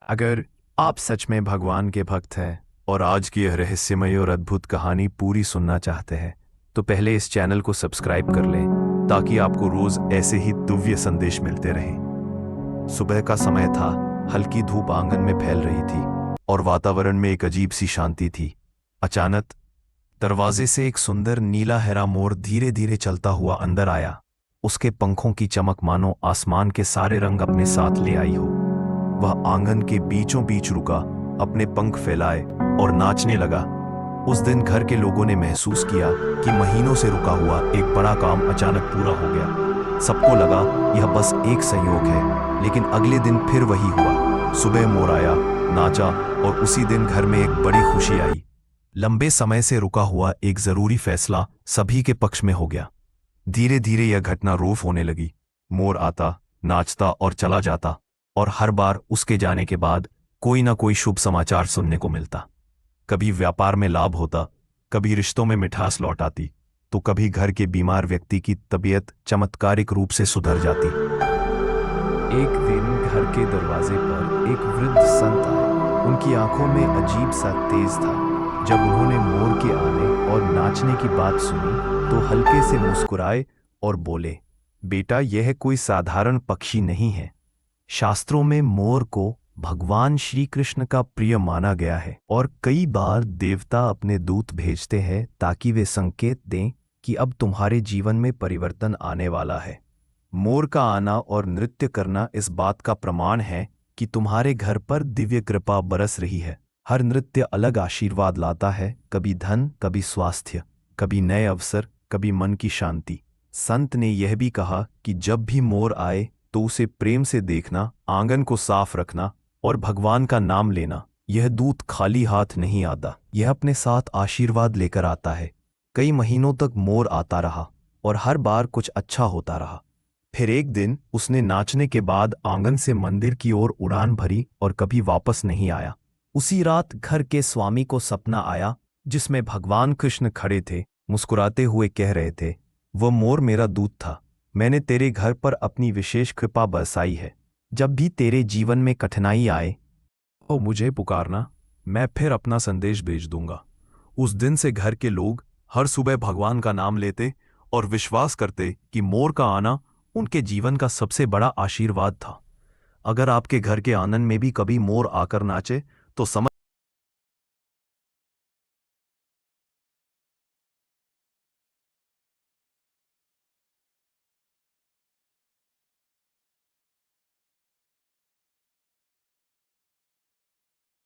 अगर आप सच में भगवान के भक्त हैं और आज की यह रहस्यमय और अद्भुत कहानी पूरी सुनना चाहते हैं तो पहले इस चैनल को सब्सक्राइब कर लें ताकि आपको रोज ऐसे ही दिव्य संदेश मिलते रहें। सुबह का समय था। हल्की धूप आंगन में फैल रही थी और वातावरण में एक अजीब सी शांति थी। अचानक दरवाजे से एक सुंदर नीला हरा मोर धीरे धीरे चलता हुआ अंदर आया। उसके पंखों की चमक मानो आसमान के सारे रंग अपने साथ ले आई हो। वह आंगन के बीचों बीच रुका, अपने पंख फैलाए और नाचने लगा। उस दिन घर के लोगों ने महसूस किया कि महीनों से रुका हुआ एक बड़ा काम अचानक पूरा हो गया। सबको लगा यह बस एक संयोग है, लेकिन अगले दिन फिर वही हुआ। सुबह मोर आया, नाचा और उसी दिन घर में एक बड़ी खुशी आई। लंबे समय से रुका हुआ एक जरूरी फैसला सभी के पक्ष में हो गया। धीरे धीरे यह घटना रोफ होने लगी। मोर आता, नाचता और चला जाता, और हर बार उसके जाने के बाद कोई ना कोई शुभ समाचार सुनने को मिलता। कभी व्यापार में लाभ होता, कभी रिश्तों में मिठास लौट आती, तो कभी घर के बीमार व्यक्ति की तबीयत चमत्कारिक रूप से सुधर जाती। एक दिन घर के दरवाजे पर एक वृद्ध संत आए। उनकी आंखों में अजीब सा तेज था। जब उन्होंने मोर के आने और नाचने की बात सुनी तो हल्के से मुस्कुराए और बोले, बेटा, यह कोई साधारण पक्षी नहीं है। शास्त्रों में मोर को भगवान श्री कृष्ण का प्रिय माना गया है और कई बार देवता अपने दूत भेजते हैं ताकि वे संकेत दें कि अब तुम्हारे जीवन में परिवर्तन आने वाला है। मोर का आना और नृत्य करना इस बात का प्रमाण है कि तुम्हारे घर पर दिव्य कृपा बरस रही है। हर नृत्य अलग आशीर्वाद लाता है, कभी धन, कभी स्वास्थ्य, कभी नए अवसर, कभी मन की शांति। संत ने यह भी कहा कि जब भी मोर आए तो उसे प्रेम से देखना, आंगन को साफ रखना और भगवान का नाम लेना। यह दूत खाली हाथ नहीं आता, यह अपने साथ आशीर्वाद लेकर आता है। कई महीनों तक मोर आता रहा और हर बार कुछ अच्छा होता रहा। फिर एक दिन उसने नाचने के बाद आंगन से मंदिर की ओर उड़ान भरी और कभी वापस नहीं आया। उसी रात घर के स्वामी को सपना आया जिसमें भगवान कृष्ण खड़े थे, मुस्कुराते हुए कह रहे थे, वह मोर मेरा दूत था। मैंने तेरे घर पर अपनी विशेष कृपा बरसाई है। जब भी तेरे जीवन में कठिनाई आए तो मुझे पुकारना, मैं फिर अपना संदेश भेज दूंगा। उस दिन से घर के लोग हर सुबह भगवान का नाम लेते और विश्वास करते कि मोर का आना उनके जीवन का सबसे बड़ा आशीर्वाद था। अगर आपके घर के आंगन में भी कभी मोर आकर नाचे तो समझ